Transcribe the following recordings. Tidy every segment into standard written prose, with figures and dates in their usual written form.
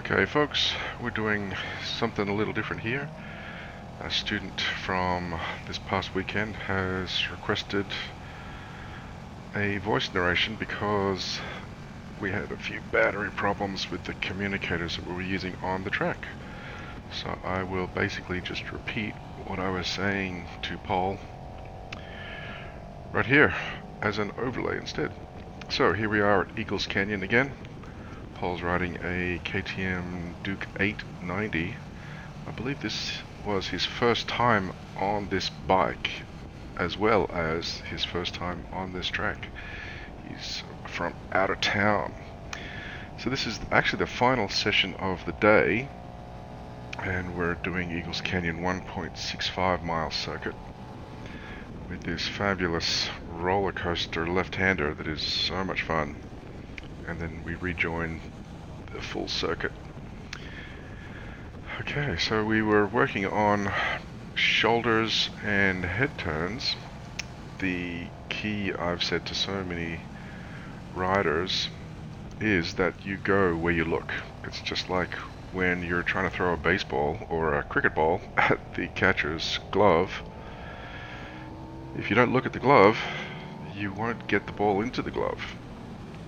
Okay folks, we're doing something a little different here. A student from this past weekend has requested a voice narration because we had a few battery problems with the communicators that we were using on the track. So I will basically just repeat what I was saying to Paul right here as an overlay instead. So here we are at Eagles Canyon again. Paul's riding a KTM Duke 890. I believe this was his first time on this bike, as well as his first time on this track. He's from out of town. So this is actually the final session of the day, and we're doing Eagles Canyon 1.65 mile circuit with this fabulous roller coaster left-hander that is so much fun. And then we rejoin the full circuit. Okay, so we were working on shoulders and head turns. The key, I've said to so many riders, is that you go where you look. It's just like when you're trying to throw a baseball or a cricket ball at the catcher's glove. If you don't look at the glove, you won't get the ball into the glove.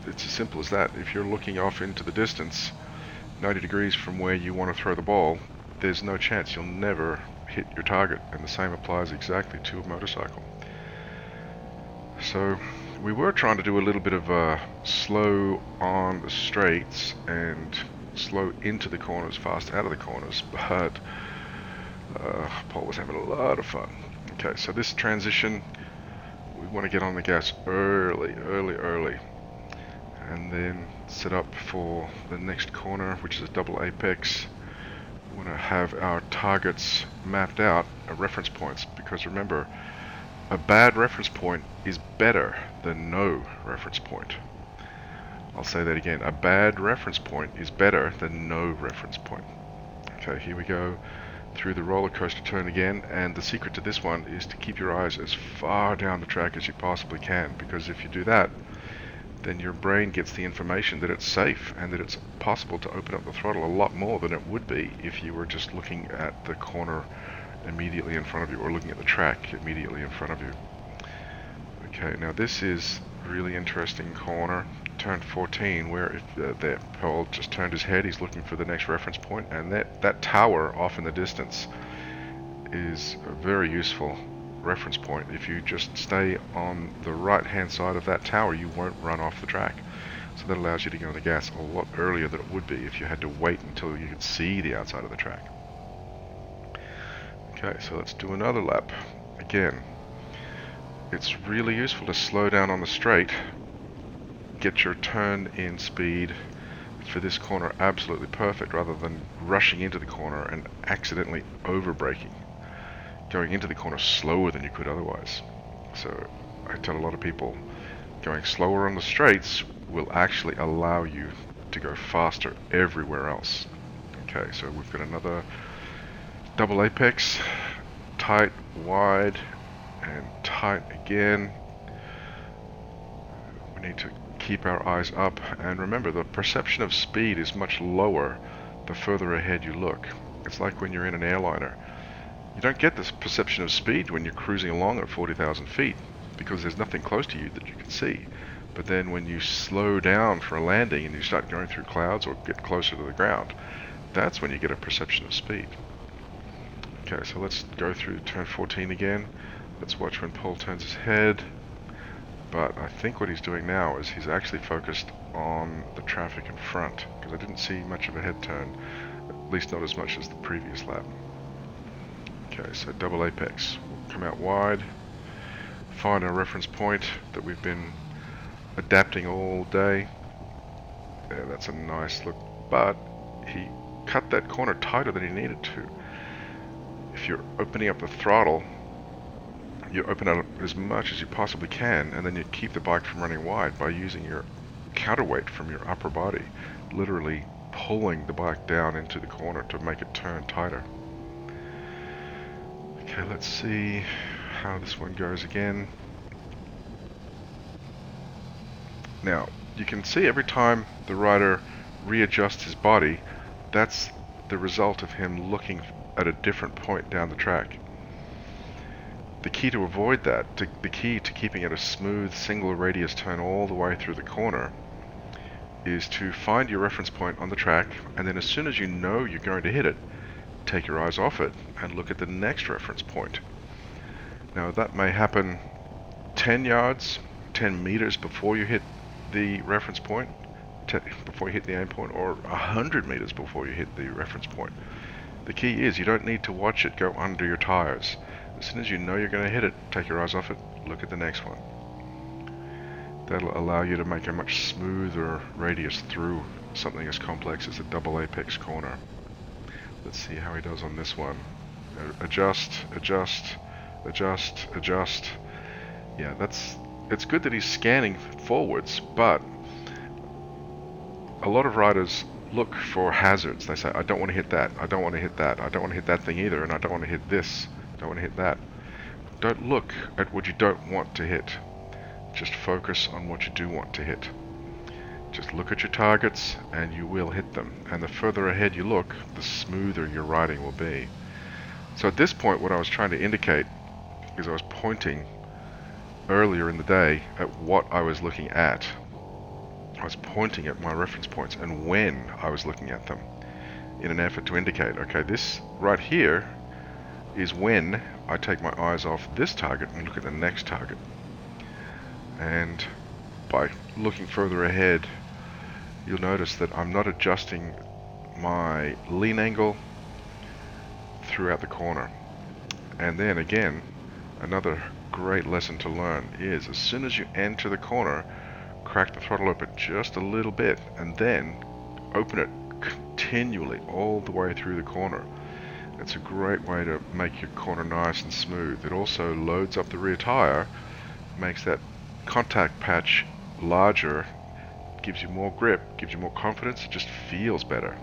It's as simple as that. If you're looking off into the distance 90 degrees from where you want to throw the ball, there's no chance you'll never hit your target, and the same applies exactly to a motorcycle. So we were trying to do a little bit of slow on the straights and slow into the corners, fast out of the corners, but Paul was having a lot of fun. Okay, so this transition, we want to get on the gas early, and then set up for the next corner, which is a double apex. We want to have our targets mapped out, reference points, because remember, a bad reference point is better than no reference point. I'll say that again, a bad reference point is better than no reference point. Okay, here we go through the roller coaster turn again, and the secret to this one is to keep your eyes as far down the track as you possibly can, because if you do that, then your brain gets the information that it's safe and that it's possible to open up the throttle a lot more than it would be if you were just looking at the corner immediately in front of you or looking at the track immediately in front of you. Okay, now this is a really interesting corner, turn 14, where there Paul just turned his head, he's looking for the next reference point, and that tower off in the distance is a very useful reference point. If you just stay on the right hand side of that tower, you won't run off the track. So that allows you to get on the gas a lot earlier than it would be if you had to wait until you could see the outside of the track. Okay, so let's do another lap. Again, it's really useful to slow down on the straight, get your turn in speed for this corner absolutely perfect, rather than rushing into the corner and accidentally over braking, going into the corner slower than you could otherwise. So I tell a lot of people, going slower on the straights will actually allow you to go faster everywhere else. Okay, so we've got another double apex, tight, wide, and tight again. We need to keep our eyes up, and remember, the perception of speed is much lower the further ahead you look. It's like when you're in an airliner. You don't get this perception of speed when you're cruising along at 40,000 feet because there's nothing close to you that you can see. But then when you slow down for a landing and you start going through clouds or get closer to the ground, that's when you get a perception of speed. Okay, so let's go through turn 14 again. Let's watch when Paul turns his head. But I think what he's doing now is he's actually focused on the traffic in front, because I didn't see much of a head turn, at least not as much as the previous lap. Okay, so double apex. We'll come out wide, find our reference point that we've been adapting all day. Yeah, that's a nice look, but he cut that corner tighter than he needed to. If you're opening up the throttle, you open it up as much as you possibly can, and then you keep the bike from running wide by using your counterweight from your upper body, literally pulling the bike down into the corner to make it turn tighter. Okay, let's see how this one goes again. Now, you can see every time the rider readjusts his body, That's the result of him looking at a different point down the track. The key to avoid that, the key to keeping it a smooth single radius turn all the way through the corner, is to find your reference point on the track, and then as soon as you know you're going to hit it, take your eyes off it and look at the next reference point. Now that may happen 10 yards, 10 meters before you hit the reference point, before you hit the aim point, or 100 meters before you hit the reference point. The key is you don't need to watch it go under your tires. As soon as you know you're going to hit it, take your eyes off it, look at the next one. That'll allow you to make a much smoother radius through something as complex as a double apex corner. Let's see how he does on this one. Adjust, adjust, adjust, adjust. Yeah, it's good that he's scanning forwards, but a lot of riders look for hazards. They say, I don't want to hit that, I don't want to hit that, I don't want to hit that thing either, and I don't want to hit this, I don't want to hit that. Don't look at what you don't want to hit. Just focus on what you do want to hit. Just look at your targets and you will hit them. And the further ahead you look, the smoother your riding will be. So at this point, what I was trying to indicate is I was pointing earlier in the day at what I was looking at. I was pointing at my reference points and when I was looking at them in an effort to indicate, okay, this right here is when I take my eyes off this target and look at the next target. And by looking further ahead, you'll notice that I'm not adjusting my lean angle throughout the corner. And then again, another great lesson to learn is as soon as you enter the corner, crack the throttle open just a little bit and then open it continually all the way through the corner. It's a great way to make your corner nice and smooth. It also loads up the rear tire, makes that contact patch larger, gives you more grip, gives you more confidence, it just feels better.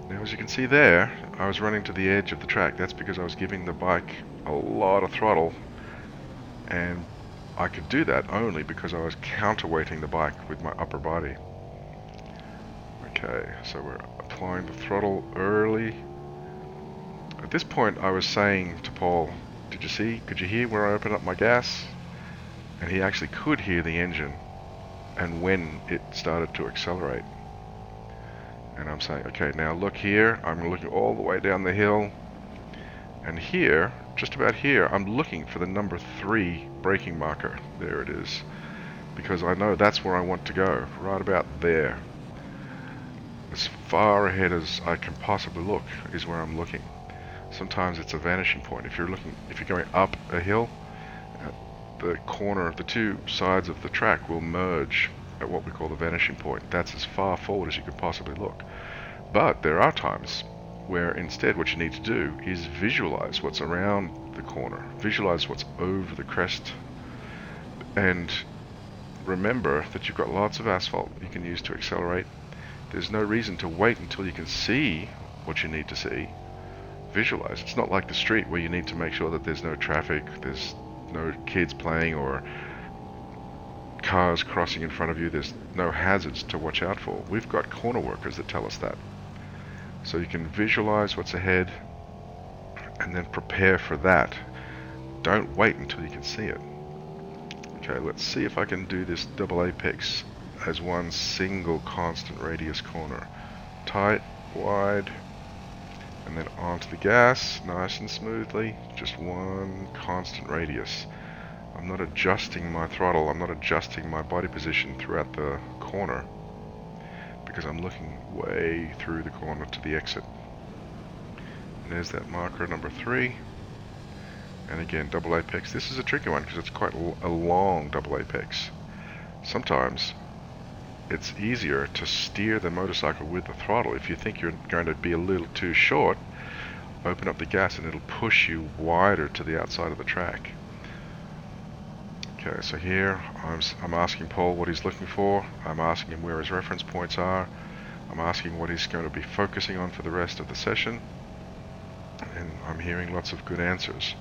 Now as you can see there, I was running to the edge of the track. That's because I was giving the bike a lot of throttle, and I could do that only because I was counterweighting the bike with my upper body. Okay, so we're applying the throttle early. At this point I was saying to Paul, did you see, could you hear where I opened up my gas? And he actually could hear the engine and when it started to accelerate. And I'm saying, okay, now look here, I'm looking all the way down the hill, and here, just about here, I'm looking for the number 3 braking marker. There it is, because I know that's where I want to go, right about there. As far ahead as I can possibly look is where I'm looking. Sometimes it's a vanishing point. If you're going up a hill, the corner, the two sides of the track will merge at what we call the vanishing point. That's as far forward as you could possibly look. But there are times where instead what you need to do is visualize what's around the corner, visualize what's over the crest, and remember that you've got lots of asphalt you can use to accelerate. There's no reason to wait until you can see what you need to see. Visualize. It's not like the street where you need to make sure that there's no traffic, there's no kids playing or cars crossing in front of you, there's no hazards to watch out for. We've got corner workers that tell us that. So you can visualize what's ahead and then prepare for that. Don't wait until you can see it. Okay, let's see if I can do this double apex as one single constant radius corner. Tight, wide, and then onto the gas, nice and smoothly, just one constant radius. I'm not adjusting my throttle, I'm not adjusting my body position throughout the corner, because I'm looking way through the corner to the exit. And there's that marker number 3. And again, double apex. This is a tricky one because it's quite a long double apex. Sometimes it's easier to steer the motorcycle with the throttle. If you think you're going to be a little too short, open up the gas and it'll push you wider to the outside of the track. Okay, so here I'm asking Paul what he's looking for. I'm asking him where his reference points are. I'm asking what he's going to be focusing on for the rest of the session. And I'm hearing lots of good answers.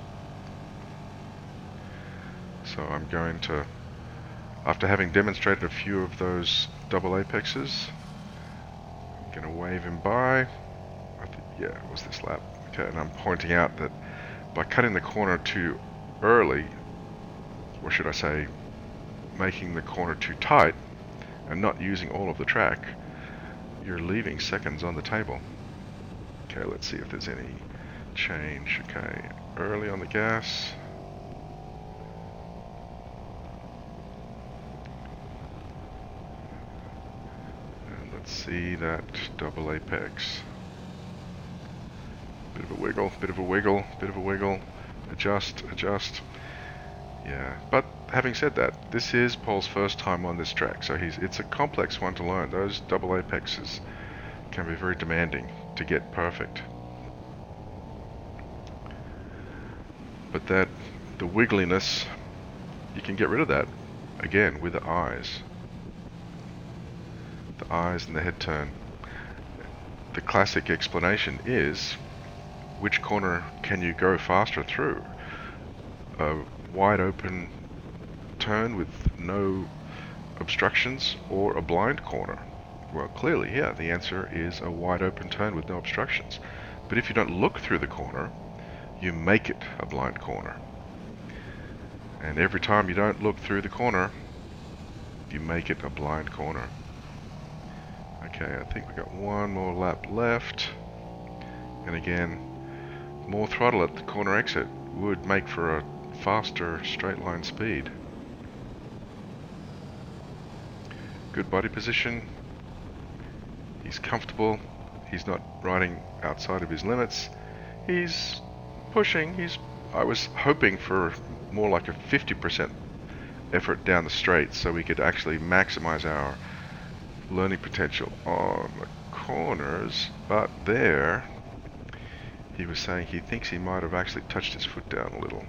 So I'm going to, after having demonstrated a few of those double apexes, I'm Gonna wave him by. Yeah, it was this lap. Okay, and I'm pointing out that by cutting the corner too early, or should I say, making the corner too tight, and not using all of the track, you're leaving seconds on the table. Okay, let's see if there's any change. Okay, early on the gas. And let's see that double apex. Bit of a wiggle, bit of a wiggle, bit of a wiggle. Adjust, adjust. Yeah, but having said that, this is Paul's first time on this track, so it's a complex one to learn. Those double apexes can be very demanding to get perfect. But the wiggliness, you can get rid of that, again, with the eyes. The eyes and the head turn. The classic explanation is, which corner can you go faster through? A wide open turn with no obstructions, or a blind corner? Well, clearly, yeah, the answer is a wide open turn with no obstructions. But if you don't look through the corner, you make it a blind corner. And every time you don't look through the corner, you make it a blind corner. Okay, I think we got one more lap left. And again, more throttle at the corner exit would make for a faster straight line speed. Good body position. He's comfortable. He's not riding outside of his limits. He's pushing. I was hoping for more like a 50% effort down the straight so we could actually maximize our learning potential on the corners, but there he was saying he thinks he might have actually touched his foot down a little.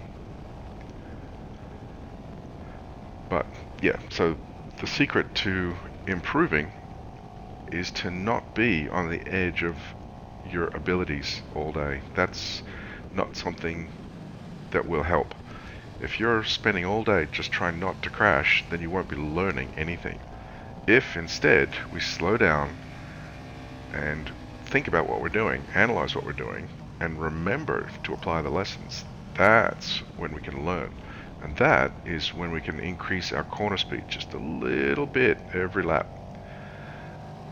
But yeah, so the secret to improving is to not be on the edge of your abilities all day. That's not something that will help. If you're spending all day just trying not to crash, then you won't be learning anything. If instead we slow down and think about what we're doing, analyze what we're doing, and remember to apply the lessons, that's when we can learn. And that is when we can increase our corner speed just a little bit every lap.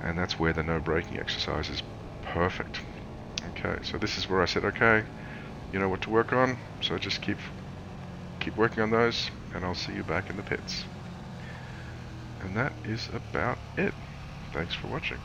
And that's where the no braking exercise is perfect. Okay, so this is where I said, okay, you know what to work on, so just keep working on those, and I'll see you back in the pits. And that is about it. Thanks for watching.